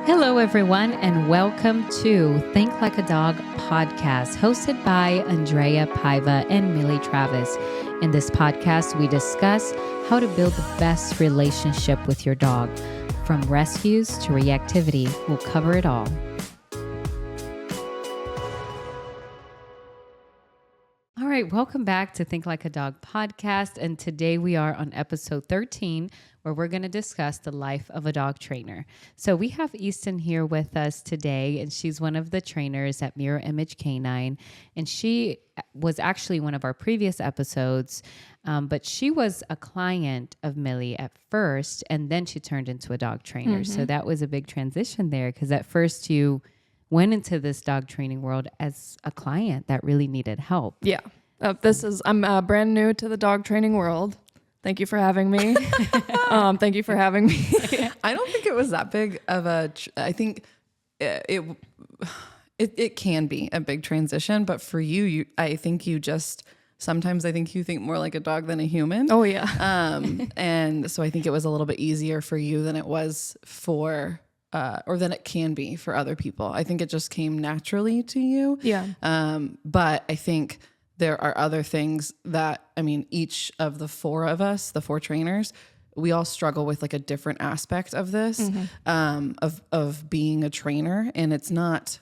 Hello, everyone, and welcome to Think Like a Dog podcast, hosted by Andreia and Millie Travis. In this podcast, we discuss how to build the best relationship with your dog. From rescues to reactivity, we'll cover it all. All right, welcome back to Think Like a Dog podcast. And today we are on episode 13, where we're going to discuss the life of a dog trainer. So we have Easton here with us today, and she's one of the trainers at Mirror Image Canine. And she was actually one of our previous episodes, but she was a client of Millie at first, and then she turned into a dog trainer. So that was a big transition there, because at first you went into this dog training world as a client that really needed help. Yeah. I'm brand new to the dog training world. Thank you for having me. Thank you for having me. I don't think it was that big of I think it can be a big transition, but for you, I think you sometimes you think more like a dog than a human. Oh yeah. And so I think it was a little bit easier for you than it was for, or than it can be for other people. I think it just came naturally to you. Yeah. But I think there are other things that, each of the four of us, the four trainers, we all struggle with like a different aspect of this, of being a trainer. And it's not,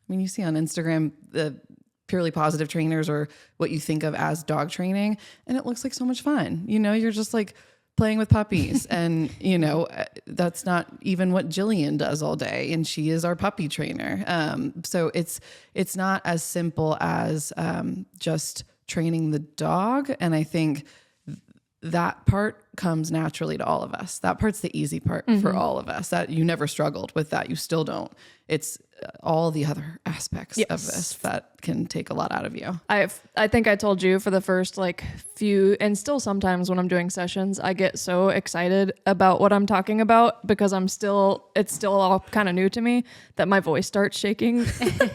you see on Instagram, the purely positive trainers or what you think of as dog training, and it looks like so much fun. You're just like playing with puppies and, that's not even what Jillian does all day. And she is our puppy trainer. So it's not as simple as just training the dog. And I think that part comes naturally to all of us. That part's the easy part for all of us. That you never struggled with that. You still don't. It's all the other aspects of this that can take a lot out of you. I think I told you for the first few, and still sometimes when I'm doing sessions, I get so excited about what I'm talking about because it's still all kind of new to me that my voice starts shaking.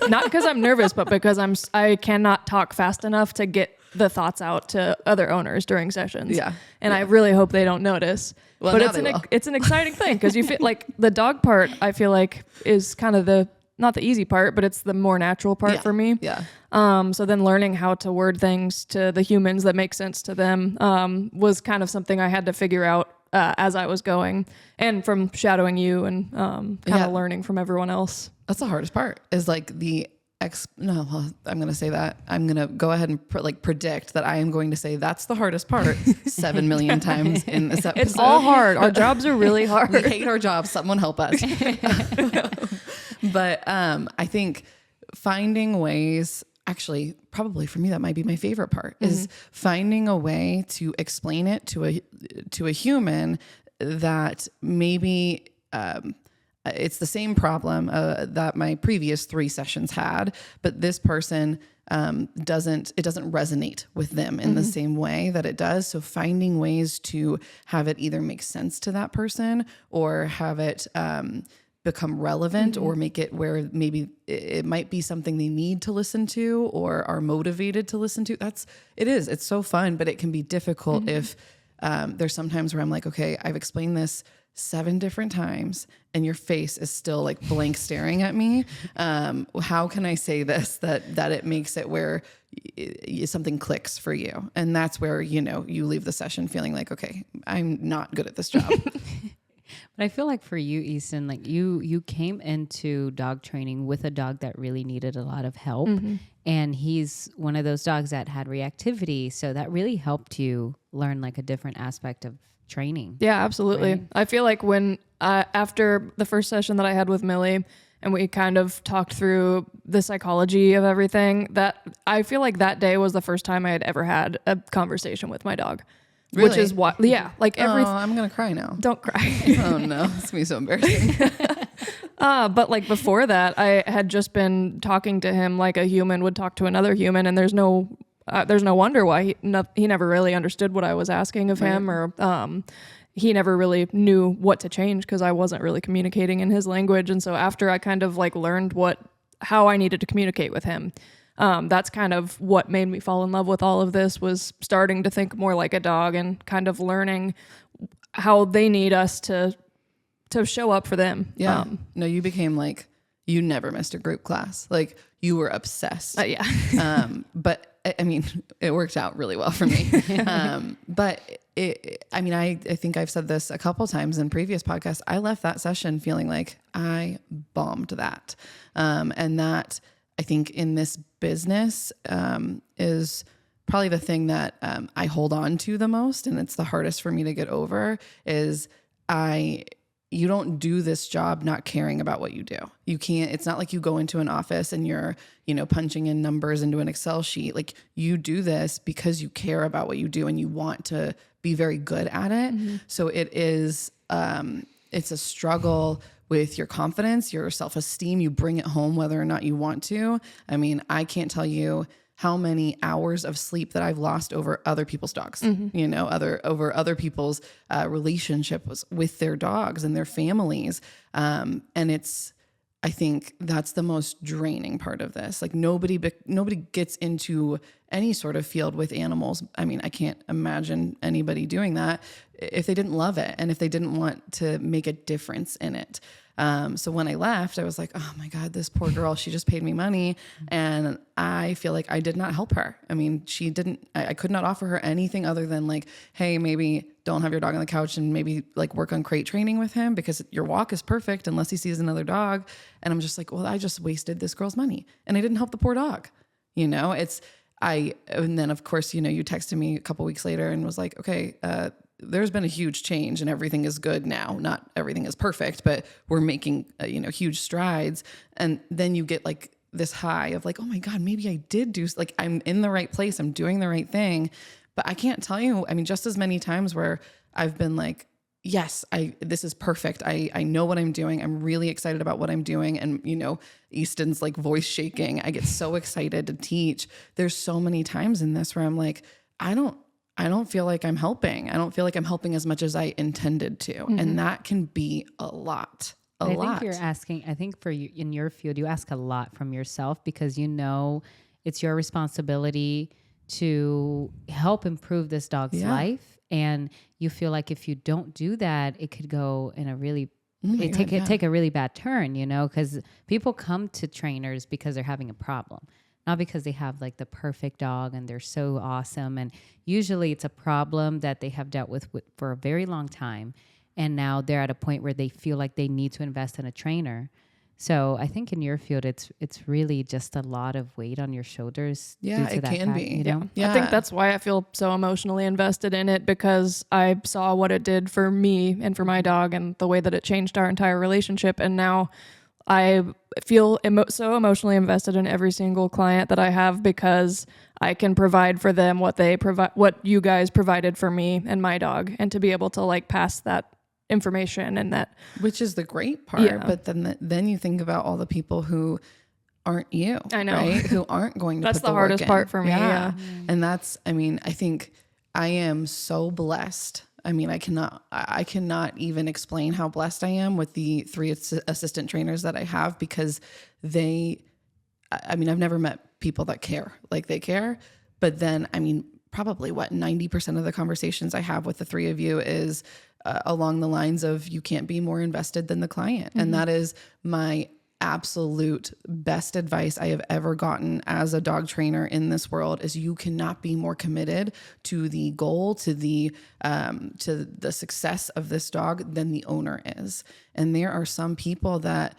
Not because I'm nervous, but because I cannot talk fast enough to get the thoughts out to other owners during sessions. Yeah. And I really hope they don't notice. Well, but it's an exciting thing because you feel like the dog part, I feel like is kind of not the easy part, but it's the more natural part for me. Yeah. So then learning how to word things to the humans that make sense to them was kind of something I had to figure out as I was going, and from shadowing you and kind of learning from everyone else. That's the hardest part is I'm going to say that. I'm going to go ahead and predict that I am going to say that's the hardest part 7 million times in this episode. It's all hard. Our jobs are really hard. We hate our jobs. Someone help us. But I think finding ways, actually, probably for me, that might be my favorite part, is finding a way to explain it to a human that maybe it's the same problem that my previous 3 sessions had, but this person doesn't resonate with them in the same way that it does. So finding ways to have it either make sense to that person or have it become relevant or make it where maybe it might be something they need to listen to or are motivated to listen to. It's so fun, but it can be difficult if there's sometimes where I'm like, okay, I've explained this 7 different times and your face is still blank staring at me. How can I say this that it makes it where something clicks for you? And that's where, you leave the session feeling like, okay, I'm not good at this job. But I feel like for you, Easton, you came into dog training with a dog that really needed a lot of help. And he's one of those dogs that had reactivity. So that really helped you learn a different aspect of training. Yeah, absolutely. Right? I feel like when after the first session that I had with Millie and we kind of talked through the psychology of everything, that I feel like that day was the first time I had ever had a conversation with my dog. Really? Which is what, I'm going to cry now. Don't cry. Oh no, it's going to be so embarrassing. But before that, I had just been talking to him like a human would talk to another human, and there's no wonder why he never really understood what I was asking of him, or he never really knew what to change because I wasn't really communicating in his language. And so after I kind of learned how I needed to communicate with him, that's kind of what made me fall in love with all of this, was starting to think more like a dog and kind of learning how they need us to to show up for them. Yeah. No, you became like, you never missed a group class. Like you were obsessed. Yeah. But I mean, it worked out really well for me. But I think I've said this a couple times in previous podcasts. I left that session feeling like I bombed that. And that I think in this business, is probably the thing that, I hold on to the most. And it's the hardest for me to get over is you don't do this job not caring about what you do. You can't, it's not like you go into an office and you're, punching in numbers into an Excel sheet. Like you do this because you care about what you do and you want to be very good at it. Mm-hmm. So it is, it's a struggle with your confidence, your self-esteem. You bring it home whether or not you want to. I mean, I can't tell you how many hours of sleep that I've lost over other people's dogs, over other people's relationships with their dogs and their families. And I think that's the most draining part of this. Like nobody gets into any sort of field with animals. I mean, I can't imagine anybody doing that if they didn't love it and if they didn't want to make a difference in it. So when I left, I was like, oh my God, this poor girl, she just paid me money. And I feel like I did not help her. I mean, I could not offer her anything other than like, hey, maybe don't have your dog on the couch and maybe like work on crate training with him because your walk is perfect unless he sees another dog. And I'm just like, well, I just wasted this girl's money and I didn't help the poor dog. And then of course, you texted me a couple weeks later and was like, okay, there's been a huge change and everything is good now. Not everything is perfect, but we're making, huge strides. And then you get like this high of like, oh my God, maybe I did like, I'm in the right place. I'm doing the right thing. But I can't tell you, just as many times where I've been like, yes, this is perfect. I know what I'm doing. I'm really excited about what I'm doing. And, Easton's like voice shaking. I get so excited to teach. There's so many times in this where I'm like, I don't feel like I'm helping. I don't feel like I'm helping as much as I intended to. Mm-hmm. And that can be a lot. I think you're asking, I think for you in your field, you ask a lot from yourself because it's your responsibility to help improve this dog's life. And you feel like if you don't do that, it could go in a really, take a really bad turn, because people come to trainers because they're having a problem. Not because they have like the perfect dog and they're so awesome. And usually it's a problem that they have dealt with for a very long time. And now they're at a point where they feel like they need to invest in a trainer. So I think in your field, it's really just a lot of weight on your shoulders. Yeah, it can be. Yeah. I think that's why I feel so emotionally invested in it because I saw what it did for me and for my dog and the way that it changed our entire relationship. And now I feel so emotionally invested in every single client that I have because I can provide for them what you guys provided for me and my dog, and to be able to like pass that information and that, which is the great part. But then you think about all the people who aren't you, I know, right? Who aren't going to. That's put the hardest work in. part for me. Yeah. And that's, I think I am so blessed. I cannot even explain how blessed I am with the 3 assistant trainers that I have because I've never met people that care like they care. But then, probably 90% of the conversations I have with the 3 of you is along the lines of you can't be more invested than the client. Mm-hmm. And that is my absolute best advice I have ever gotten as a dog trainer in this world is you cannot be more committed to the goal, to the success of this dog than the owner is. And there are some people that,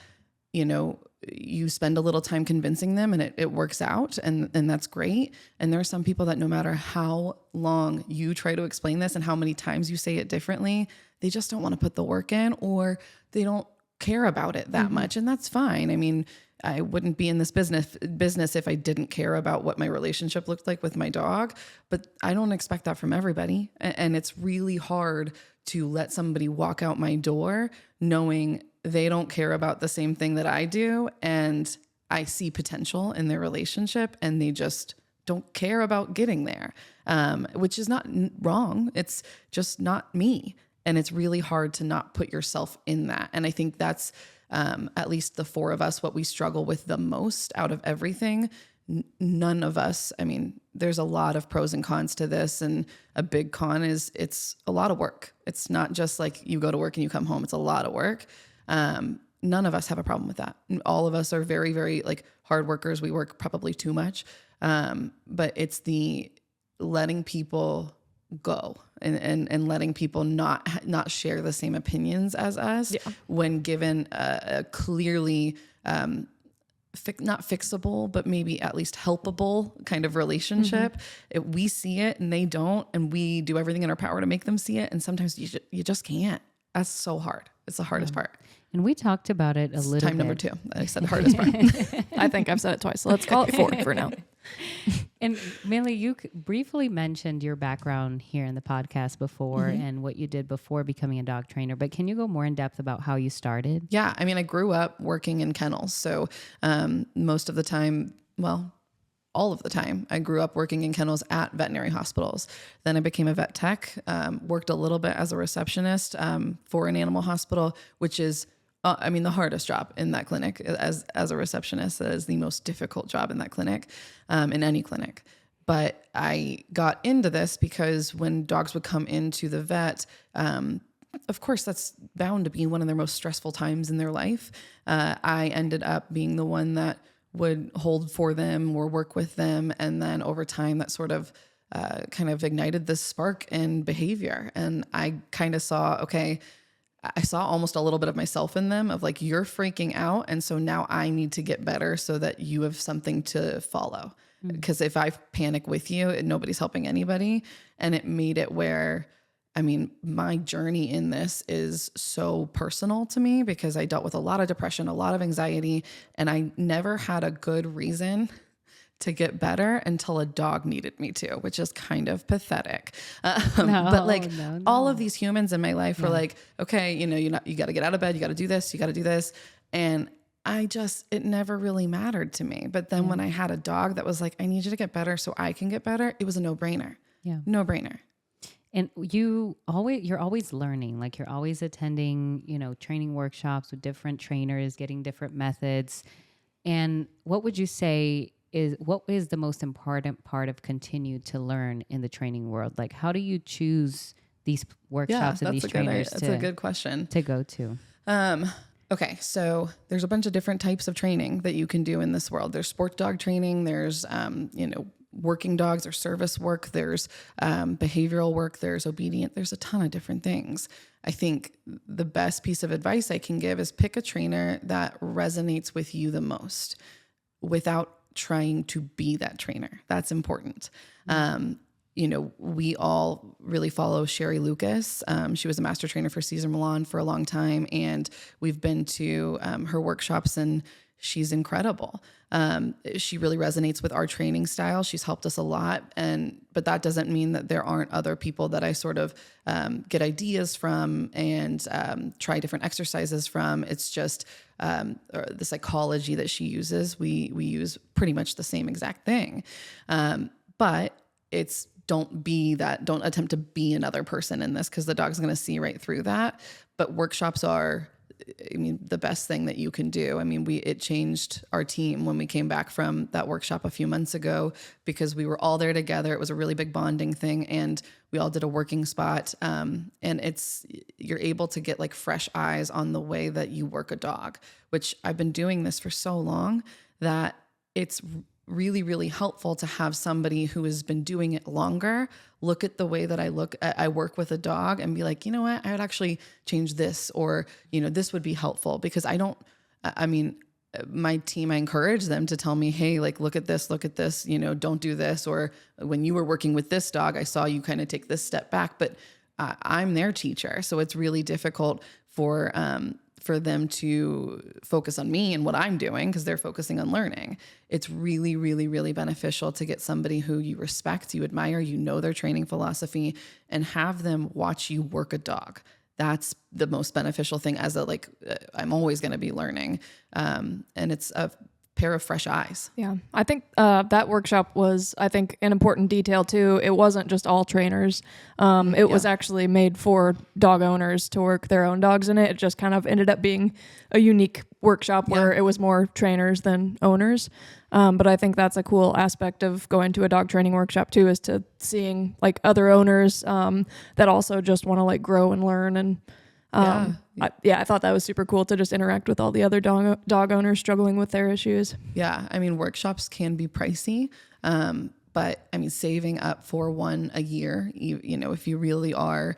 you spend a little time convincing them and it works out and that's great. And there are some people that no matter how long you try to explain this and how many times you say it differently, they just don't want to put the work in or they don't care about it that much. And that's fine. I wouldn't be in this business if I didn't care about what my relationship looked like with my dog, but I don't expect that from everybody. And it's really hard to let somebody walk out my door knowing they don't care about the same thing that I do. And I see potential in their relationship and they just don't care about getting there, which is not wrong. It's just not me. And it's really hard to not put yourself in that. And I think that's at least the 4 of us, what we struggle with the most out of everything none of us, I mean, there's a lot of pros and cons to this. And a big con is it's a lot of work. It's not just like you go to work and you come home. It's a lot of work. None of us have a problem with that. All of us are very, very like hard workers. We work probably too much. But it's the letting people go and letting people not share the same opinions as us when given a clearly, not fixable, but maybe at least helpable kind of relationship. We see it and they don't, and we do everything in our power to make them see it. And sometimes you just can't. That's so hard. It's the hardest part. And we talked about it a little bit. Time number 2. I said the hardest part. I think I've said it twice. So let's call it 4 for now. And Millie, you briefly mentioned your background here in the podcast before and what you did before becoming a dog trainer, but can you go more in depth about how you started? Yeah. I mean, I grew up working in kennels. So most of the time, well, all of the time, I grew up working in kennels at veterinary hospitals. Then I became a vet tech, worked a little bit as a receptionist for an animal hospital, which is the hardest job in that clinic as a receptionist. That is the most difficult job in that clinic, in any clinic. But I got into this because when dogs would come into the vet, of course, that's bound to be one of their most stressful times in their life. I ended up being the one that would hold for them or work with them. And then over time, that sort of kind of ignited this spark in behavior. And I kind of saw, I saw almost a little bit of myself in them of like, you're freaking out. And so now I need to get better so that you have something to follow. Because if I panic with you, nobody's helping anybody. And it made it where, my journey in this is so personal to me because I dealt with a lot of depression, a lot of anxiety, and I never had a good reason to get better until a dog needed me to, which is kind of pathetic. But all of these humans in my life were like, okay, you got to get out of bed. You got to do this. You got to do this. And it never really mattered to me. But then when I had a dog that was like, I need you to get better so I can get better, it was a no-brainer. Yeah. No-brainer. And you're always learning, like you're always attending, training workshops with different trainers, getting different methods. And what would you say what is the most important part of continue to learn in the training world? Like, how do you choose these workshops and these trainers? That's a good question to go to. Okay. So there's a bunch of different types of training that you can do in this world. There's sport dog training. There's, working dogs or service work. There's behavioral work. There's obedient. There's a ton of different things. I think the best piece of advice I can give is pick a trainer that resonates with you the most without trying to be that trainer. That's important. We all really follow Sherry Lucas. She was a master trainer for Cesar Millan for a long time, and we've been to her workshops, and she's incredible. She really resonates with our training style. She's helped us a lot. But that doesn't mean that there aren't other people that I sort of get ideas from and try different exercises from. It's just the psychology that she uses. We use pretty much the same exact thing. But it's don't attempt to be another person in this because the dog's going to see right through that. But workshops are the best thing that you can do. It changed our team when we came back from that workshop a few months ago because we were all there together. It was a really big bonding thing, and we all did a working spot. And you're able to get like fresh eyes on the way that you work a dog, which I've been doing this for so long that it's really, really helpful to have somebody who has been doing it longer look at the way that I work with a dog and be like, you know what, I would actually change this, or, this would be helpful because my team, I encourage them to tell me, hey, like, look at this, don't do this. Or when you were working with this dog, I saw you kind of take this step back, but I'm their teacher. So it's really difficult for them to focus on me and what I'm doing because they're focusing on learning. It's really, really, really beneficial to get somebody who you respect, you admire, their training philosophy, and have them watch you work a dog. That's the most beneficial thing I'm always going to be learning. And it's a pair of fresh eyes. Yeah. I think that workshop was, an important detail too. It wasn't just all trainers. It was actually made for dog owners to work their own dogs in it. It just kind of ended up being a unique workshop where it was more trainers than owners. But I think that's a cool aspect of going to a dog training workshop too, is to seeing like other owners that also just want to like grow and learn. And I thought that was super cool to just interact with all the other dog owners struggling with their issues. Yeah. I mean, workshops can be pricey. But I mean, saving up for one a year, you know, if you really are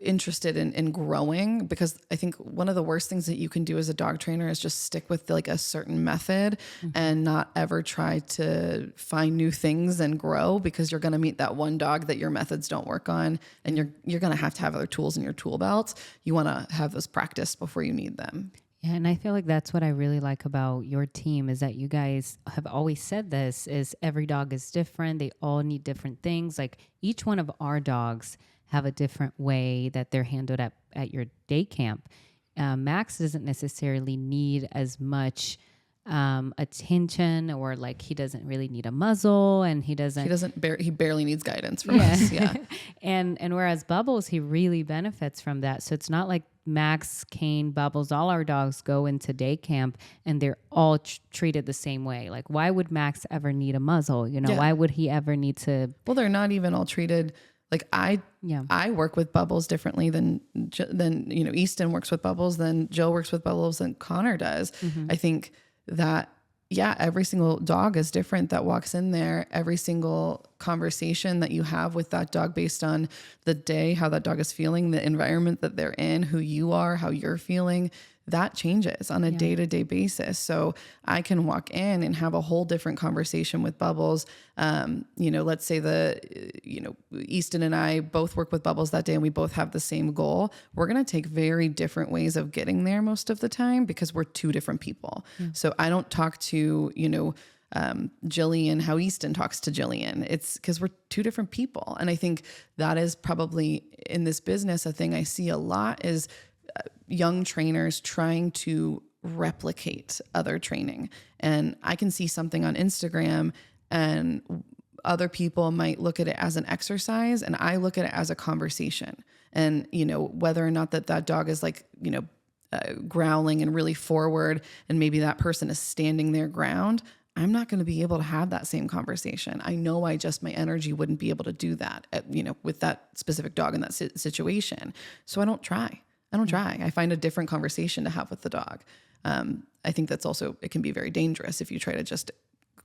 interested in growing, because I think one of the worst things that you can do as a dog trainer is just stick with like a certain method and not ever try to find new things and grow, because you're going to meet that one dog that your methods don't work on, and you're going to have other tools in your tool belt. You want to have those practiced before you need them. Yeah, and I feel like that's what I really like about your team, is that you guys have always said this, is every dog is different. They all need different things. Like each one of our dogs have a different way that they're handled at your day camp. Max doesn't necessarily need as much attention, or like he doesn't really need a muzzle, and he barely needs guidance from us. Yeah. and whereas Bubbles, he really benefits from that. So it's not like Max, Kane, Bubbles, all our dogs go into day camp and they're all treated the same way. Like, why would Max ever need a muzzle? You know, why would he ever need to? Well, they're not even all treated. Like I work with Bubbles differently than you know, Easton works with Bubbles, than Jill works with Bubbles, than Connor does. I think that, every single dog is different that walks in there. Every single conversation that you have with that dog based on the day, how that dog is feeling, the environment that they're in, who you are, how you're feeling, that changes on a day-to-day basis. So I can walk in and have a whole different conversation with Bubbles. You know, let's say Easton and I both work with Bubbles that day and we both have the same goal. We're going to take very different ways of getting there most of the time, because we're two different people. So I don't talk to, Jillian how Easton talks to Jillian. It's because we're two different people. And I think that is probably in this business, a thing I see a lot is young trainers trying to replicate other training. And I can see something on Instagram and other people might look at it as an exercise, and I look at it as a conversation. And, whether or not that dog is like, growling and really forward, and maybe that person is standing their ground, I'm not going to be able to have that same conversation. I know my energy wouldn't be able to do that, with that specific dog in that situation. So I don't try. I find a different conversation to have with the dog. I think that's also, it can be very dangerous if you try to just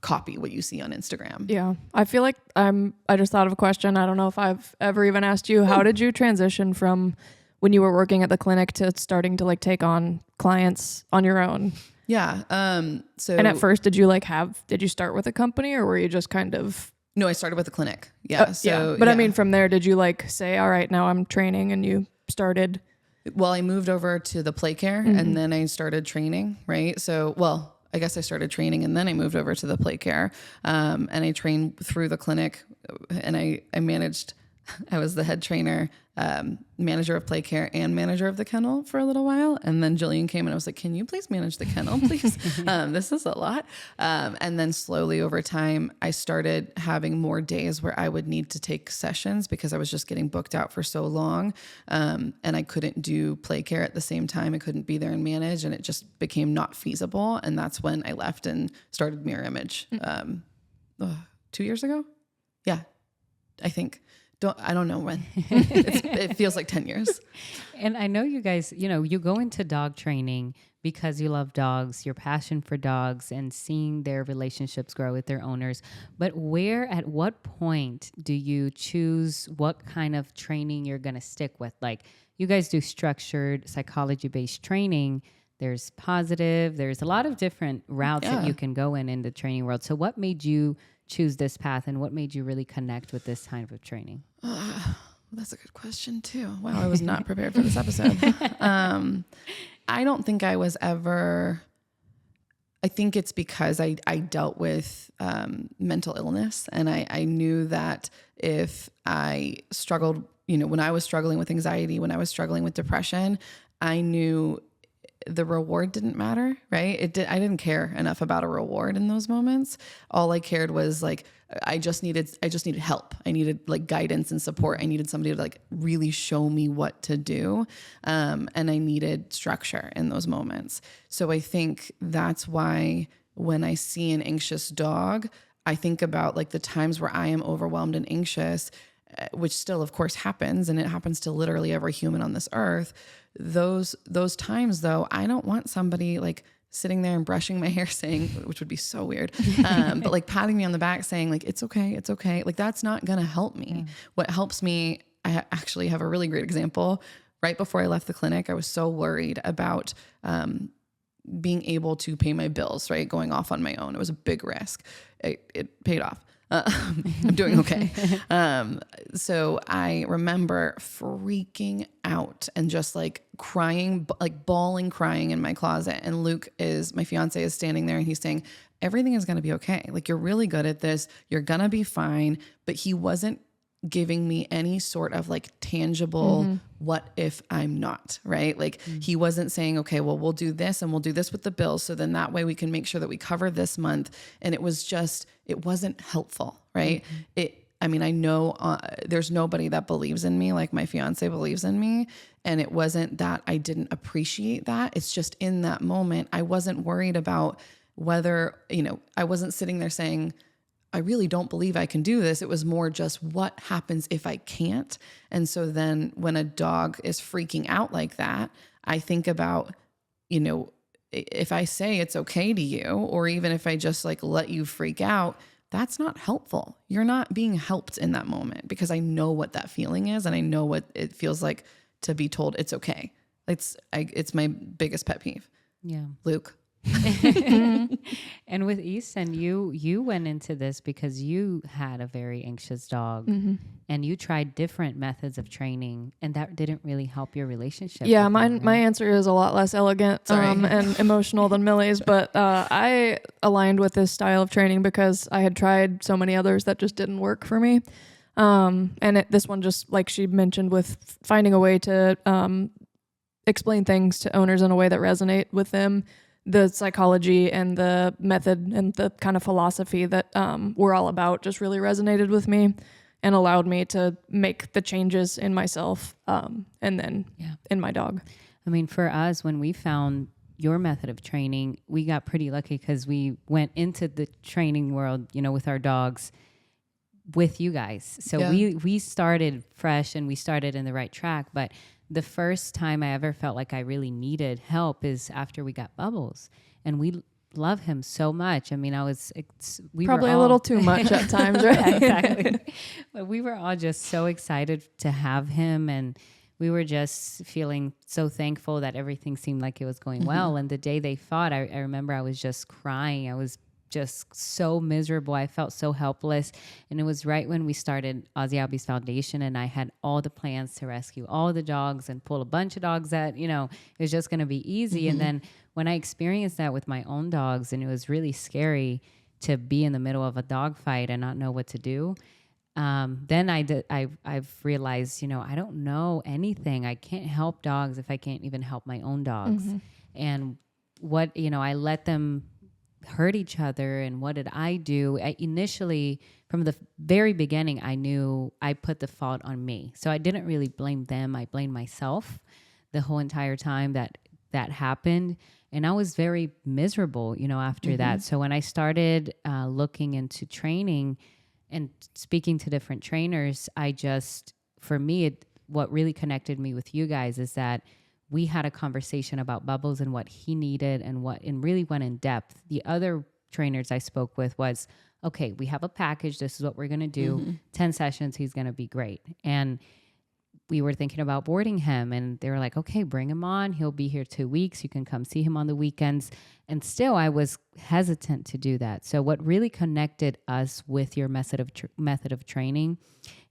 copy what you see on Instagram. Yeah. I feel like I just thought of a question. I don't know if I've ever even asked you, how did you transition from when you were working at the clinic to starting to like take on clients on your own? Yeah. And at first, did you start with a company, or were you just kind of? No, I started with a clinic. Yeah. But I mean, from there, did you like say, all right, now I'm training, and you started? Well, I moved over to the play care and then I started training, right? So, I guess I started training and then I moved over to the play care. And I trained through the clinic, and I was the head trainer, manager of play care and manager of the kennel for a little while. And then Jillian came and I was like, can you please manage the kennel, please? This is a lot. And then slowly over time, I started having more days where I would need to take sessions because I was just getting booked out for so long. And I couldn't do play care at the same time. I couldn't be there and manage, and it just became not feasible. And that's when I left and started Mirror Image 2 years ago. Yeah, I think. I don't know when. It feels like 10 years. And I know you guys, you go into dog training because you love dogs, your passion for dogs, and seeing their relationships grow with their owners. But at what point do you choose what kind of training you're going to stick with? Like, you guys do structured psychology-based training. There's positive. There's a lot of different routes that you can go in the training world. So what made you choose this path, and what made you really connect with this type of training? That's a good question too. Wow, I was not prepared for this episode. I don't think I was ever. I think it's because I dealt with mental illness, and I knew that if I struggled, when I was struggling with anxiety, when I was struggling with depression, I knew the reward didn't matter, right? I didn't care enough about a reward in those moments. All I cared was like, I just needed help. I needed like guidance and support. I needed somebody to like really show me what to do. And I needed structure in those moments. So I think that's why when I see an anxious dog, I think about like the times where I am overwhelmed and anxious, which still of course happens, and it happens to literally every human on this earth. Those times though, I don't want somebody like sitting there and brushing my hair saying, which would be so weird, but like patting me on the back saying like, it's okay. It's okay. Like that's not going to help me. What helps me, I actually have a really great example. Right before I left the clinic, I was so worried about, being able to pay my bills, right? Going off on my own. It was a big risk. It paid off. I'm doing okay. So I remember freaking out and just like crying, like bawling, crying in my closet. And Luke my fiance is standing there and he's saying, everything is going to be okay. Like, you're really good at this. You're going to be fine. But he wasn't giving me any sort of like tangible, what if I'm not, right? Like he wasn't saying, okay, well, we'll do this and we'll do this with the bills. So then that way we can make sure that we cover this month. And it wasn't helpful, right? I know there's nobody that believes in me like my fiance believes in me. And it wasn't that I didn't appreciate that. It's just in that moment, I wasn't worried about whether, I wasn't sitting there saying, I really don't believe I can do this. It was more just what happens if I can't. And so then when a dog is freaking out like that, I think about, if I say it's okay to you, or even if I just like let you freak out, that's not helpful. You're not being helped in that moment, because I know what that feeling is. And I know what it feels like to be told it's okay. It's my biggest pet peeve. Yeah. Luke. And with Easton, you went into this because you had a very anxious dog, and you tried different methods of training, and that didn't really help your relationship. Yeah, my answer is a lot less elegant and emotional than Millie's, but I aligned with this style of training because I had tried so many others that just didn't work for me. This one, just like she mentioned, with finding a way to explain things to owners in a way that resonate with them. The psychology and the method and the kind of philosophy that we're all about just really resonated with me and allowed me to make the changes in myself and then in my dog. I mean, for us, when we found your method of training, we got pretty lucky because we went into the training world, with our dogs with you guys. So we started fresh and we started in the right track. But the first time I ever felt like I really needed help is after we got Bubbles, and we love him so much. I mean, we probably were a little too much at times, right? Yeah, exactly. But we were all just so excited to have him, and we were just feeling so thankful that everything seemed like it was going well. And the day they fought, I remember I was just crying. I was just so miserable. I felt so helpless. And it was right when we started Aussie Albies Foundation, and I had all the plans to rescue all the dogs and pull a bunch of dogs that, it was just going to be easy. And then when I experienced that with my own dogs, and it was really scary to be in the middle of a dog fight and not know what to do. Then I've realized, I don't know anything. I can't help dogs if I can't even help my own dogs. And what, I let them hurt each other. And what did I do? Initially, from the very beginning, I knew I put the fault on me. So I didn't really blame them. I blamed myself the whole entire time that happened. And I was very miserable, after that. So when I started looking into training and speaking to different trainers, what really connected me with you guys is that we had a conversation about Bubbles and what he needed and really went in depth. The other trainers I spoke with was, okay, we have a package. This is what we're going to do. 10 sessions. He's going to be great. And we were thinking about boarding him, and they were like, okay, bring him on. He'll be here 2 weeks. You can come see him on the weekends. And still I was hesitant to do that. So what really connected us with your method of training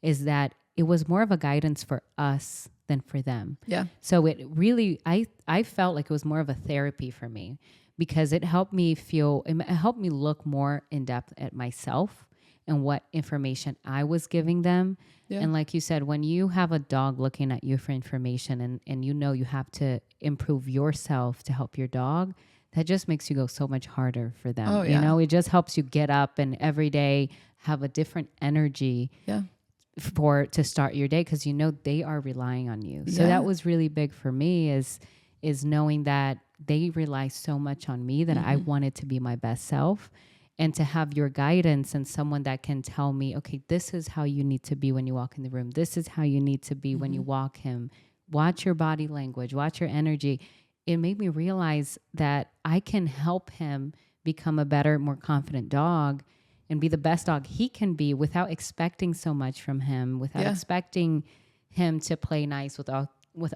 is that it was more of a guidance for us than for them. Yeah. So it really, I felt like it was more of a therapy for me, because it helped me look more in depth at myself and what information I was giving them. Yeah. And like you said, when you have a dog looking at you for information and you have to improve yourself to help your dog, that just makes you go so much harder for them. Oh, yeah. It just helps you get up and every day have a different energy. Yeah. To start your day, because they are relying on you. So that was really big for me, is knowing that they rely so much on me that I wanted to be my best self. And to have your guidance and someone that can tell me, okay, this is how you need to be when you walk in the room. This is how you need to be when you walk him. Watch your body language, watch your energy. It made me realize that I can help him become a better, more confident dog and be the best dog he can be without expecting so much from him, without expecting him to play nice with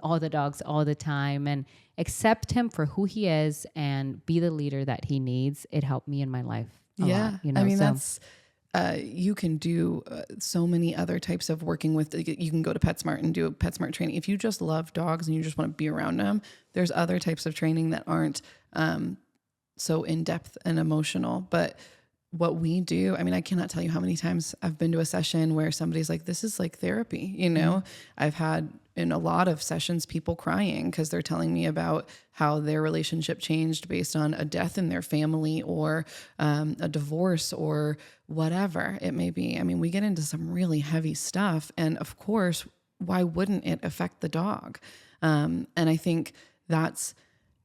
all the dogs all the time, and accept him for who he is and be the leader that he needs. It helped me in my life a lot, you know? I mean, that's, you can do so many other types of working with, you can go to PetSmart and do PetSmart training. If you just love dogs and you just want to be around them, there's other types of training that aren't so in-depth and emotional. But what we do, I mean, I cannot tell you how many times I've been to a session where somebody's like, this is like therapy, you know? I've had in a lot of sessions, people crying because they're telling me about how their relationship changed based on a death in their family or a divorce or whatever it may be. I mean, we get into some really heavy stuff. And of course, why wouldn't it affect the dog? And I think that's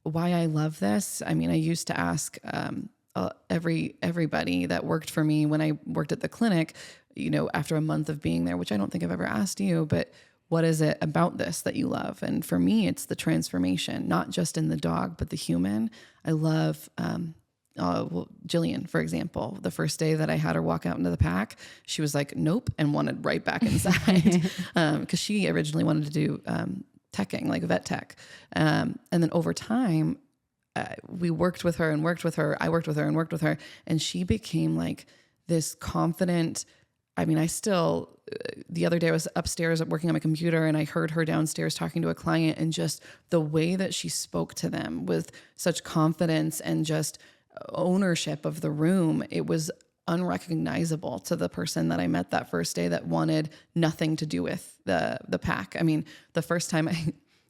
why I love this. I mean, I used to ask everybody that worked for me when I worked at the clinic, you know, after a month of being there, which I don't think I've ever asked you, but what is it about this that you love? And for me, it's the transformation, not just in the dog, but the human. I love, Jillian, for example, the first day that I had her walk out into the pack, she was like, nope, and wanted right back inside. Cause she originally wanted to do, teching, like vet tech. And then over time, we worked with her and worked with her. I worked with her and worked with her. And she became like this confident, I mean, I still, the other day I was upstairs working on my computer and I heard her downstairs talking to a client, and just the way that she spoke to them with such confidence and just ownership of the room, it was unrecognizable to the person that I met that first day that wanted nothing to do with the pack. I mean, the first time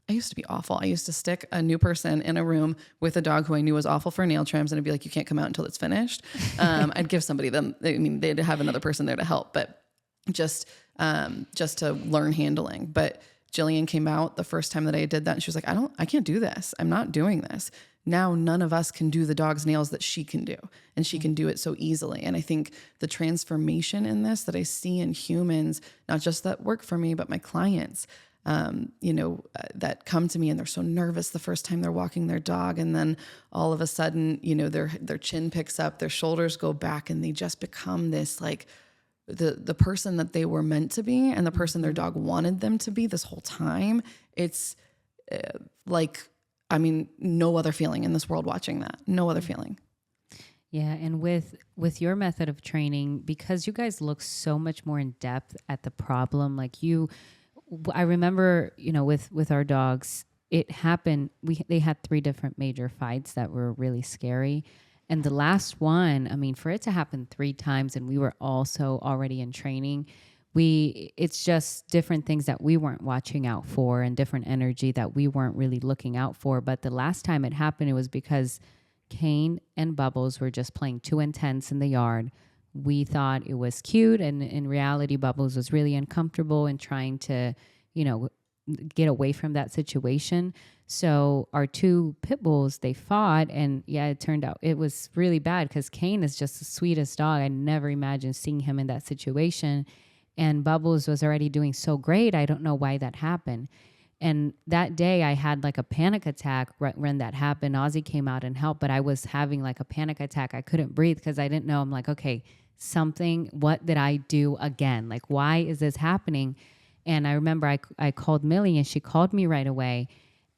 I used to be awful. I used to stick a new person in a room with a dog who I knew was awful for nail trims, and I'd be like, you can't come out until it's finished. I'd give somebody them. I mean, they'd have another person there to help, but just to learn handling. But Jillian came out the first time that I did that, and she was like, I can't do this. I'm not doing this. Now none of us can do the dog's nails that she can do, and she can do it so easily. And I think the transformation in this that I see in humans, not just that work for me, but my clients, that come to me and they're so nervous the first time they're walking their dog. And then all of a sudden, you know, their chin picks up, their shoulders go back, and they just become this, like the person that they were meant to be and the person their dog wanted them to be this whole time. It's no other feeling in this world watching that. No other feeling. Yeah. And with your method of training, because you guys look so much more in depth at the problem, I remember, you know, with our dogs, it happened. They had 3 different major fights that were really scary. And the last one, I mean, for it to happen 3 times, and we were also already in training, it's just different things that we weren't watching out for and different energy that we weren't really looking out for. But the last time it happened, it was because Kane and Bubbles were just playing too intense in the yard. We thought it was cute, and in reality, Bubbles was really uncomfortable and trying to, you know, get away from that situation. So our 2 pit bulls, they fought, and it turned out it was really bad because Kane is just the sweetest dog. I never imagined seeing him in that situation, and Bubbles was already doing so great. I don't know why that happened. And that day I had like a panic attack when that happened. Ozzy came out and helped, but I was having like a panic attack. I couldn't breathe because I didn't know. I'm like, okay, what did I do again? Like, why is this happening? And I remember I called Millie, and she called me right away.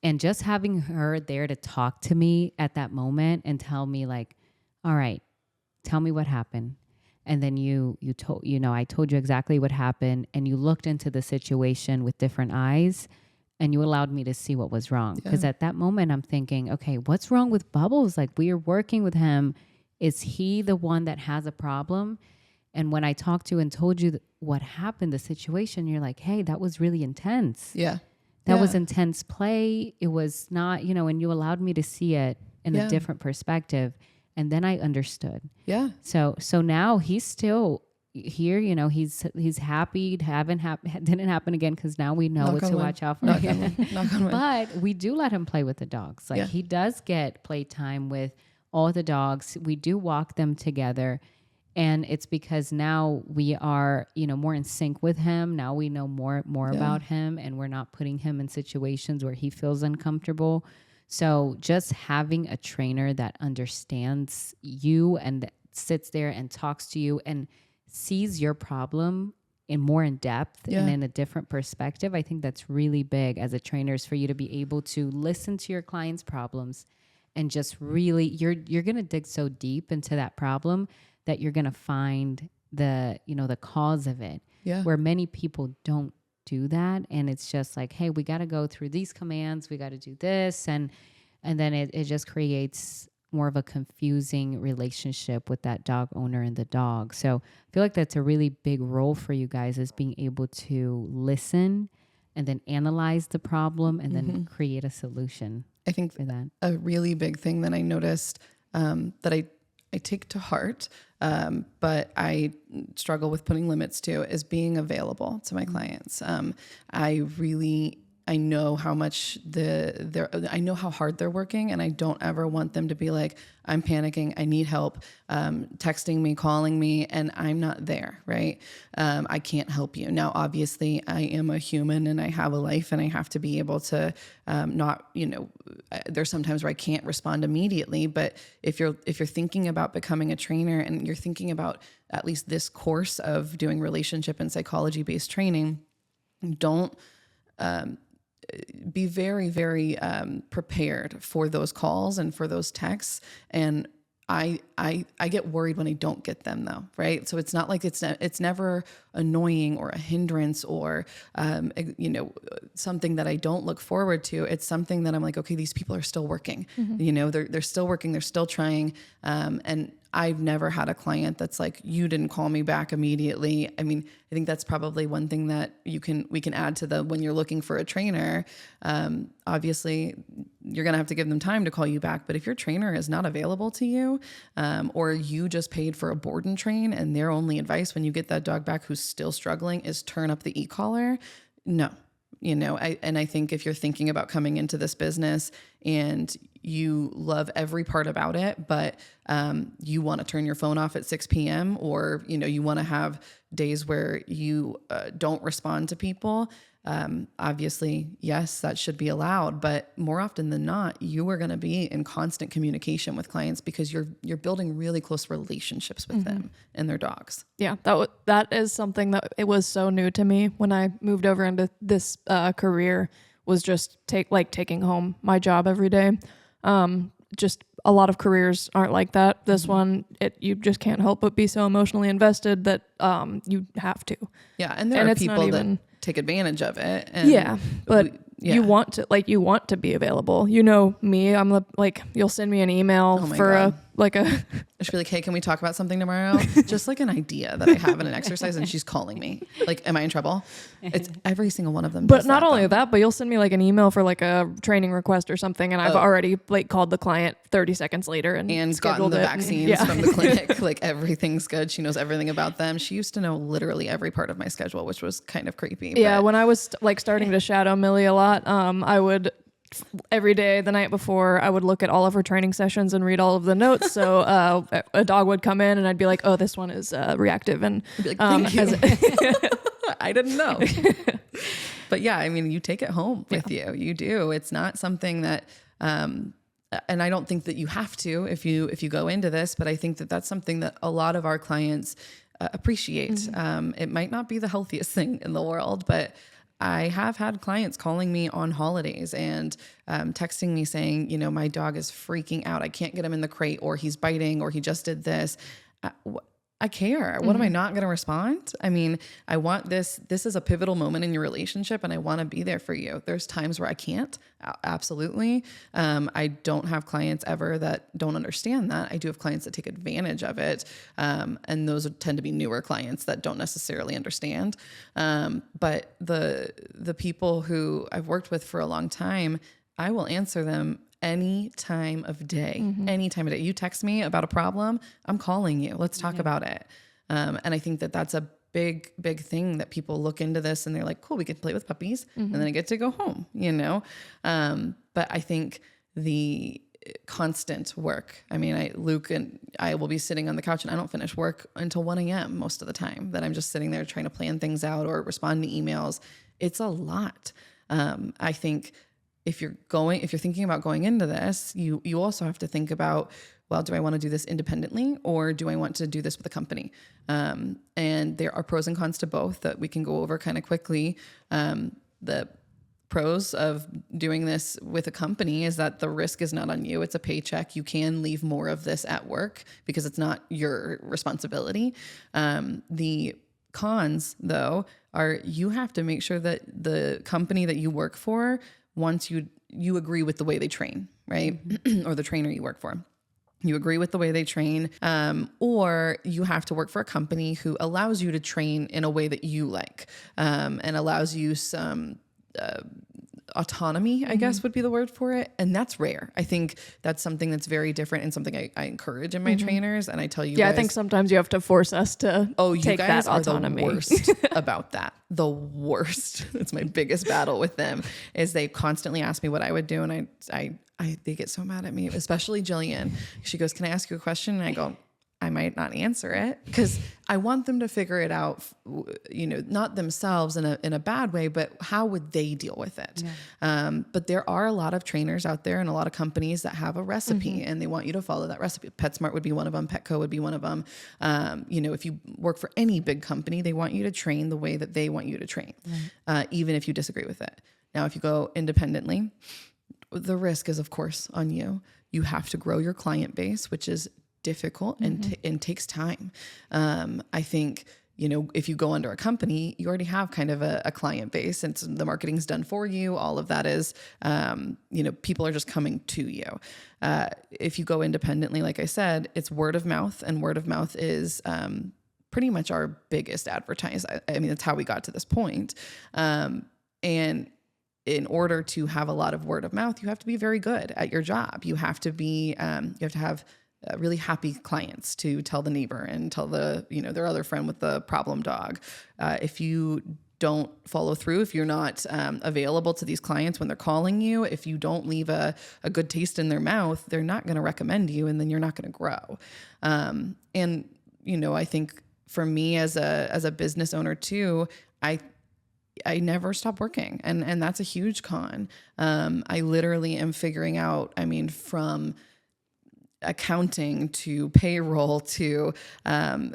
And just having her there to talk to me at that moment and tell me like, all right, tell me what happened. And then I told you exactly what happened, and you looked into the situation with different eyes, and you allowed me to see what was wrong. Because at that moment I'm thinking, okay, what's wrong with Bubbles? Like, we are working with him. Is he the one that has a problem? And when I talked to you and told you what happened, the situation, you're like, hey, that was really intense. Yeah. That was intense play. It was not, and you allowed me to see it in a different perspective. And then I understood. Yeah. So now he's still here, he's happy. Didn't happen again because now we know what to watch out for. Knock on wood. But we do let him play with the dogs. Like he does get playtime with all the dogs. We do walk them together. And it's because now we are, more in sync with him. Now we know more about him, and we're not putting him in situations where he feels uncomfortable. So just having a trainer that understands you and sits there and talks to you and sees your problem more in depth and in a different perspective, I think that's really big as a trainer, is for you to be able to listen to your client's problems and just really, you're going to dig so deep into that problem that you're going to find the cause of it, where many people don't do that. And it's just like, hey, we got to go through these commands. We got to do this. And then it just creates more of a confusing relationship with that dog owner and the dog. So I feel like that's a really big role for you guys, is being able to listen and then analyze the problem and then create a solution. I think for that. A really big thing that I noticed that I take to heart, but I struggle with putting limits to, is being available to my clients. I know how much I know how hard they're working, and I don't ever want them to be like, I'm panicking, I need help, texting me, calling me, and I'm not there, right? I can't help you. Now, obviously, I am a human and I have a life, and I have to be able to there's sometimes where I can't respond immediately, but if you're thinking about becoming a trainer and you're thinking about at least this course of doing relationship and psychology-based training, don't be very, very prepared for those calls and for those texts. And I get worried when I don't get them, though, right? So it's not like it's never annoying or a hindrance or something that I don't look forward to. It's something that I'm like, okay, these people are still working. They're still working. They're still trying. And I've never had a client that's like, you didn't call me back immediately. I mean, I think that's probably one thing that we can add to when you're looking for a trainer. Obviously, you're going to have to give them time to call you back. But if your trainer is not available to you, or you just paid for a board and train, and their only advice when you get that dog back who's still struggling is turn up the e-collar, no. I think if you're thinking about coming into this business and you love every part about it, but you want to turn your phone off at 6 p.m. or, you want to have days where you don't respond to people, obviously, yes, that should be allowed. But more often than not, you are going to be in constant communication with clients because you're building really close relationships with them and their dogs. Yeah, that is something that it was so new to me when I moved over into this career, was just taking home my job every day. Just a lot of careers aren't like that. This one, you just can't help but be so emotionally invested that you have to. Yeah, and there are people that take advantage of it. And you want to be available. Me, I'm you'll send me an email for she'll be like, hey, can we talk about something tomorrow? Just like an idea that I have in an exercise, and she's calling me. Like, am I in trouble? It's every single one of them. But not only that, but you'll send me an email for a training request or something, and I've already called the client 30 seconds later and gotten the vaccines from the clinic. Everything's good. She knows everything about them. She used to know literally every part of my schedule, which was kind of creepy. Yeah, when I was starting to shadow Millie a lot, I would every day, the night before, I would look at all of her training sessions and read all of the notes. So a dog would come in and I'd be like, oh, this one is reactive. And thank you. I didn't know. But yeah, I mean, you take it home with you. You do. It's not something that, and I don't think that you have to if you go into this, but I think that that's something that a lot of our clients appreciate. It might not be the healthiest thing in the world, but I have had clients calling me on holidays and texting me saying, my dog is freaking out. I can't get him in the crate, or he's biting, or he just did this. I care. What am I not going to respond? I mean, I want this is a pivotal moment in your relationship, and I want to be there for you. There's times where I can't. Absolutely. I don't have clients ever that don't understand that. I do have clients that take advantage of it. And those tend to be newer clients that don't necessarily understand. But the people who I've worked with for a long time, I will answer them any time of day, any time of day. You text me about a problem, I'm calling you. Let's talk about it. And I think that that's a big thing that people look into this and they're like, cool, we get to play with puppies and then I get to go home, but I think the constant work. I mean, Luke and I will be sitting on the couch and I don't finish work until 1 a.m. most of the time, that I'm just sitting there trying to plan things out or respond to emails. It's a lot. I think if you're thinking about going into this, you also have to think about, well, do I want to do this independently or do I want to do this with a company? And there are pros and cons to both that we can go over kind of quickly. The pros of doing this with a company is that the risk is not on you. It's a paycheck. You can leave more of this at work because it's not your responsibility. The cons, though, are you have to make sure that the company that you work for wants you agree with the way they train, right? Or the trainer you work for. You agree with the way they train, or you have to work for a company who allows you to train in a way that you like, and allows you some autonomy, I guess would be the word for it. And that's rare. I think that's something that's very different and something I encourage in my trainers. And I tell you, I think sometimes you have to force us to take that autonomy. The worst about that. The worst. It's my biggest battle with them is they constantly ask me what I would do. And they get so mad at me, especially Jillian. She goes, can I ask you a question? And I go, I might not answer it because I want them to figure it out, not themselves in a bad way, but how would they deal with it? Yeah. But there are a lot of trainers out there and a lot of companies that have a recipe and they want you to follow that recipe. PetSmart would be one of them. Petco would be one of them. If you work for any big company, they want you to train the way that they want you to train, even if you disagree with it. Now, if you go independently, the risk is, of course, on you. You have to grow your client base, which is difficult and takes time. I think, if you go under a company, you already have kind of a client base and the marketing's done for you. All of that is, people are just coming to you. If you go independently, like I said, it's word of mouth, and word of mouth is pretty much our biggest advertise. I mean, that's how we got to this point. And in order to have a lot of word of mouth, you have to be very good at your job. You have to be, you have to have really happy clients to tell the neighbor and tell their other friend with the problem dog. If you don't follow through, if you're not available to these clients when they're calling you, if you don't leave a good taste in their mouth, they're not going to recommend you, and then you're not going to grow. I think for me as a business owner too, I never stop working, and that's a huge con. I literally am figuring out, from accounting to payroll to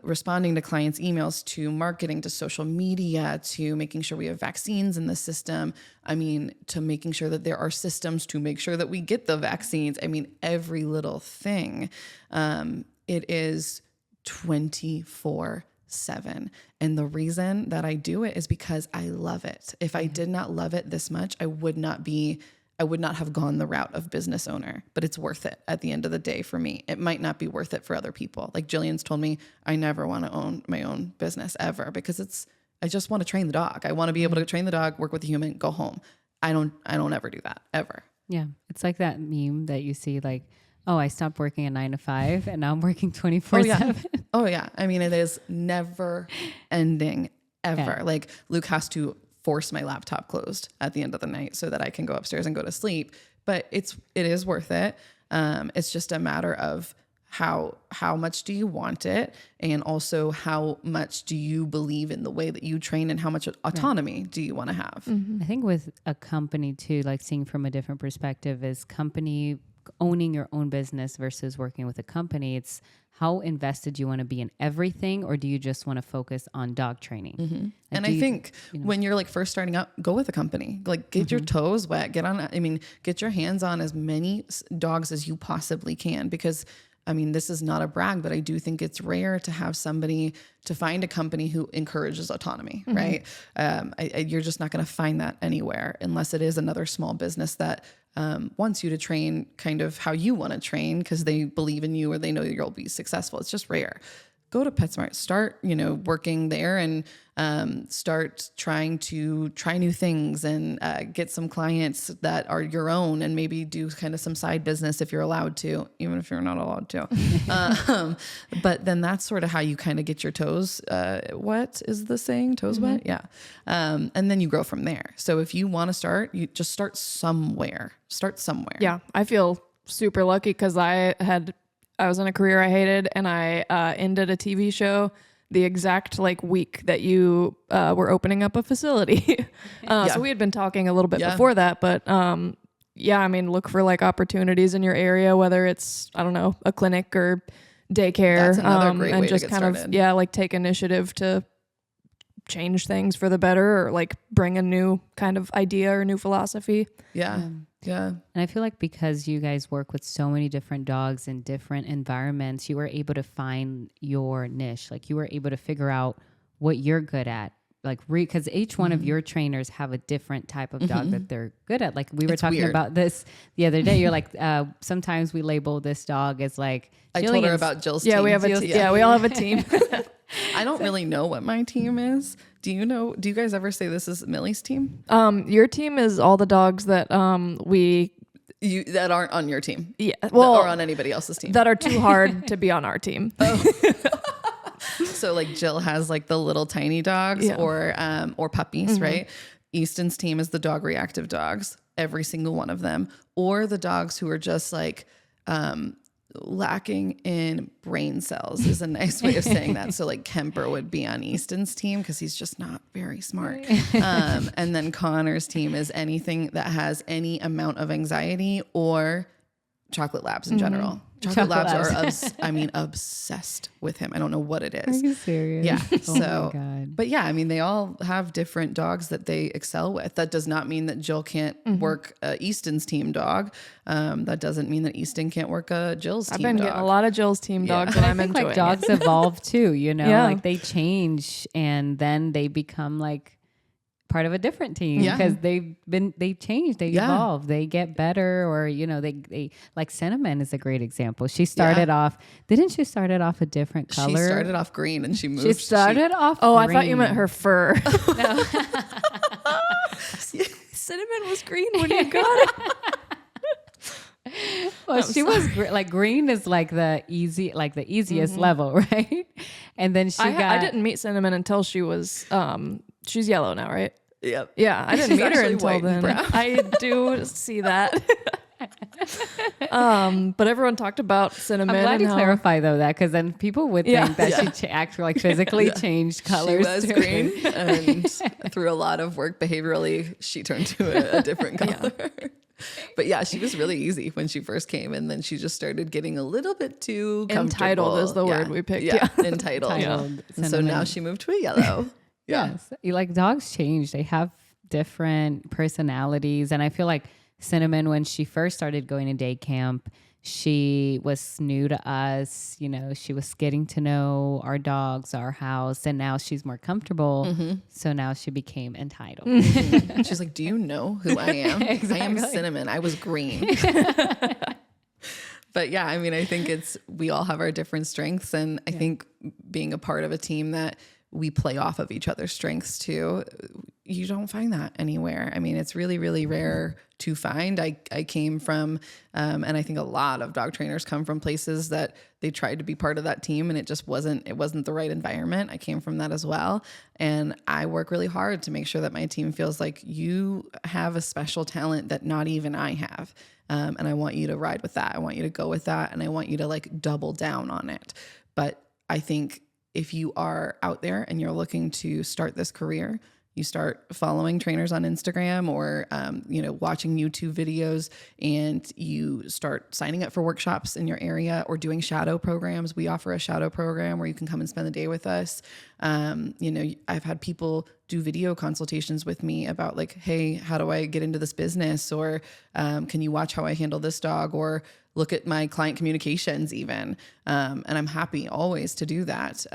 responding to clients' emails to marketing to social media to making sure we have vaccines in the system. To making sure that there are systems to make sure that we get the vaccines. Every little thing. It is 24/7. And the reason that I do it is because I love it. If I did not love it this much, I would not have gone the route of business owner, but it's worth it at the end of the day for me. It might not be worth it for other people. Like Jillian's told me, I never want to own my own business ever because I just want to train the dog. I want to be able to train the dog, work with the human, go home. I don't ever do that ever. Yeah. It's like that meme that you see like, oh, I stopped working at 9 to 5 and now I'm working 24/7. Oh yeah. It is never ending ever. Yeah. Like Luke has to force my laptop closed at the end of the night so that I can go upstairs and go to sleep. But it is worth it. It's just a matter of how much do you want it, and also how much do you believe in the way that you train, and how much autonomy do you want to have. I think with a company too, like seeing from a different perspective, is company owning your own business versus working with a company. It's how invested you want to be in everything, or do you just want to focus on dog training? Mm-hmm. Like, and I think when you're like first starting out, go with a company, like get your toes wet, get your hands on as many dogs as you possibly can, because this is not a brag, but I do think it's rare to have somebody to find a company who encourages autonomy, right? You're just not going to find that anywhere unless it is another small business that wants you to train kind of how you want to train because they believe in you or they know you'll be successful. It's just rare. go to PetSmart, start, working there and start trying to try new things and get some clients that are your own and maybe do kind of some side business if you're allowed to, even if you're not allowed to. But then that's sort of how you kind of get your toes wet, is the saying, toes wet? Yeah. And then you grow from there. So if you want to start, you just start somewhere. Yeah. I feel super lucky because I was in a career I hated, and I ended a TV show the exact week that you were opening up a facility. So we had been talking a little bit before that, but look for opportunities in your area, whether it's, I don't know, a clinic or daycare. That's another great and way just to get kind started. of, take initiative to change things for the better, or bring a new kind of idea or new philosophy. Yeah. And I feel like because you guys work with so many different dogs in different environments, you were able to find your niche. You were able to figure out what you're good at. Because each one of your trainers have a different type of dog that they're good at. We were talking about this the other day. You're sometimes we label this dog as I told her about Jill's team. Yeah, we have a we all have a team. I don't really know what my team is. Do you guys ever say this is Millie's team? Your team is all the dogs that that aren't on your team. Yeah. Or on anybody else's team. That are too hard to be on our team. So Jill has the little tiny dogs or puppies, right? Easton's team is the dog reactive dogs, every single one of them, or the dogs who are just lacking in brain cells is a nice way of saying that. So Kemper would be on Easton's team because he's just not very smart. And then Connor's team is anything that has any amount of anxiety, or chocolate labs in general. Chocolate labs are obsessed with him. I don't know what it is. Are you serious? Yeah. Oh my God. But yeah, they all have different dogs that they excel with. That does not mean that Jill can't work Easton's team dog. That doesn't mean that Easton can't work Jill's team dog. I've been getting a lot of Jill's team dogs, and I'm enjoying dogs it. evolve too, they change and then they become part of a different team because they change, they evolve, they get better, or they Cinnamon is a great example. She started off, didn't she start it off a different color? She started off green and she moved. She started off green. I thought you meant her fur. No. Cinnamon was green when you got it. Well, she was green is the easiest level, right? And then I didn't meet Cinnamon until she was she's yellow now, right? Yep. Yeah, I didn't meet her until then. Brown. I do see that. But everyone talked about Cinnamon. I'm glad you clarify though that, because then people would think that she actually physically changed colors. She was green, and through a lot of work behaviorally, she turned to a different color. But yeah, she was really easy when she first came, and then she just started getting a little bit too comfortable. Entitled is the word we picked. Yeah, entitled. And so now she moved to a yellow. Yes, dogs change. They have different personalities, and I feel like Cinnamon, when she first started going to day camp, she was new to us. She was getting to know our dogs, our house, and now she's more comfortable. So now she became entitled. She's like, do you know who I am? Exactly. I am Cinnamon. I was green. But yeah, I think we all have our different strengths. And I think being a part of a team that we play off of each other's strengths too, you don't find that anywhere. It's really, really rare to find. I came from, and I think a lot of dog trainers come from places that they tried to be part of that team and it just wasn't the right environment. I came from that as well. And I work really hard to make sure that my team feels like you have a special talent that not even I have. And I want you to ride with that. I want you to go with that. And I want you to double down on it. But I think if you are out there and you're looking to start this career, you start following trainers on Instagram or, watching YouTube videos, and you start signing up for workshops in your area or doing shadow programs. We offer a shadow program where you can come and spend the day with us. I've had people do video consultations with me about hey, how do I get into this business? Or can you watch how I handle this dog? Or look at my client communications even. And I'm happy always to do that.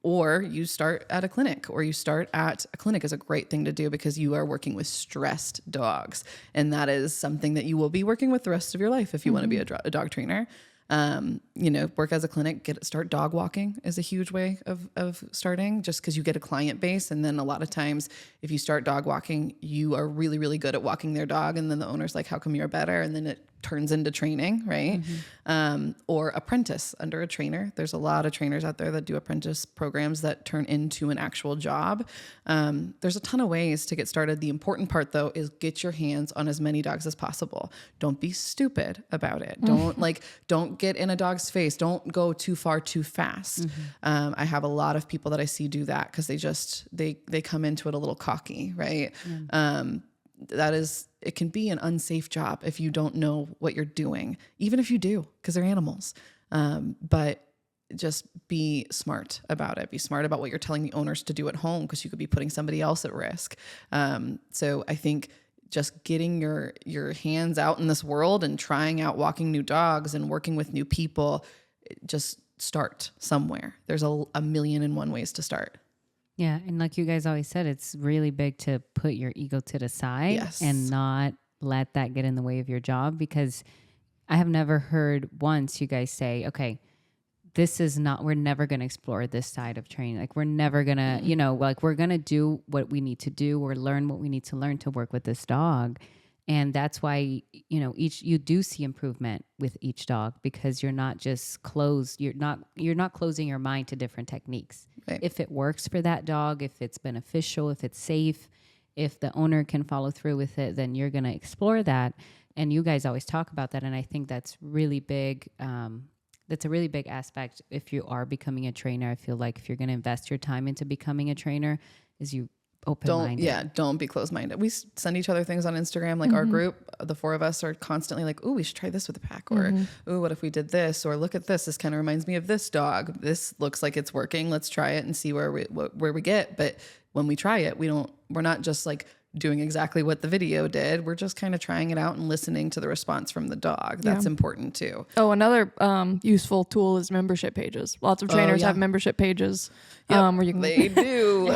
Or you start at a clinic, or you start at a clinic is a great thing to do because you are working with stressed dogs. And that is something that you will be working with the rest of your life if you want to be a dog trainer. Work as a clinic, start dog walking is a huge way of starting, just because you get a client base. And then a lot of times if you start dog walking, you are really, really good at walking their dog. And then the owner's like, how come you're better? And then it turns into training, right? Or apprentice under a trainer. There's a lot of trainers out there that do apprentice programs that turn into an actual job. There's a ton of ways to get started. The important part though is get your hands on as many dogs as possible. Don't be stupid about it. Don't get in a dog's face. Don't go too far too fast. I have a lot of people that I see do that because they come into it a little cocky, right? It can be an unsafe job if you don't know what you're doing, even if you do, because they're animals. But just be smart about it. Be smart about what you're telling the owners to do at home, because you could be putting somebody else at risk. So I think just getting your hands out in this world and trying out walking new dogs and working with new people, just start somewhere. There's a million and one ways to start. Yeah. And like you guys always said, it's really big to put your ego to the side and not let that get in the way of your job, because I have never heard once you guys say, okay, we're never going to explore this side of training. Like we're never going to, we're going to do what we need to do or learn what we need to learn to work with this dog. And that's why, you do see improvement with each dog, because you're not just closed. You're not closing your mind to different techniques. Right. If it works for that dog, if it's beneficial, if it's safe, if the owner can follow through with it, then you're going to explore that. And you guys always talk about that. And I think that's really big. That's a really big aspect. If you are becoming a trainer, I feel like if you're going to invest your time into becoming a trainer, is you open-minded. Don't be closed-minded. We send each other things on Instagram, like our group, the four of us are constantly like, oh, we should try this with a pack, or oh, what if we did this, or look at this kind of reminds me of this dog, this looks like it's working, let's try it and see where we get. But when we try it, we're not just like doing exactly what the video did. We're just kind of trying it out and listening to the response from the dog. That's important too. Oh, another useful tool is membership pages. Lots of trainers have membership pages where you can. They do.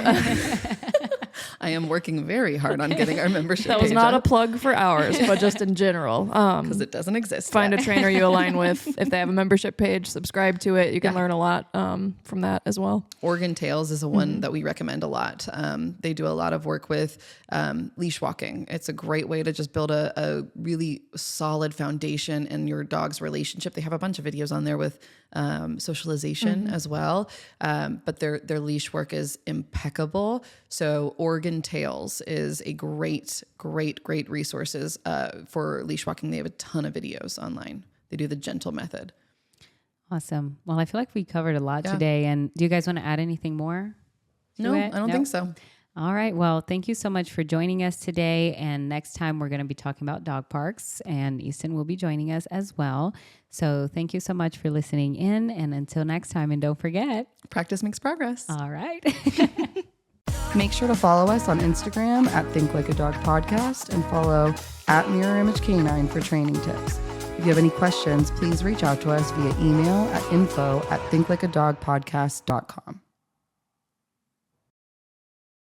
I am working very hard on getting our membership That was page not up. a plug for ours, but just in general. Because it doesn't exist Find yet. a trainer you align with. If they have a membership page, subscribe to it. You can learn a lot from that as well. Oregon Tails is a one that we recommend a lot. They do a lot of work with leash walking. It's a great way to just build a really solid foundation in your dog's relationship. They have a bunch of videos on there with socialization as well. But their leash work is impeccable. So Oregon Tails is a great resources for leash walking. They have a ton of videos online. They do the gentle method. Awesome. Well, I feel like we covered a lot today. And do you guys want to add anything more? No, I don't think so. All right. Well, thank you so much for joining us today. And next time we're going to be talking about dog parks, and Easton will be joining us as well. So thank you so much for listening in. And until next time, and don't forget, practice makes progress. All right. Make sure to follow us on Instagram at Think Like a Dog Podcast, and follow at Mirror Image Canine for training tips. If you have any questions, please reach out to us via email at info@thinklikeadogpodcast.com.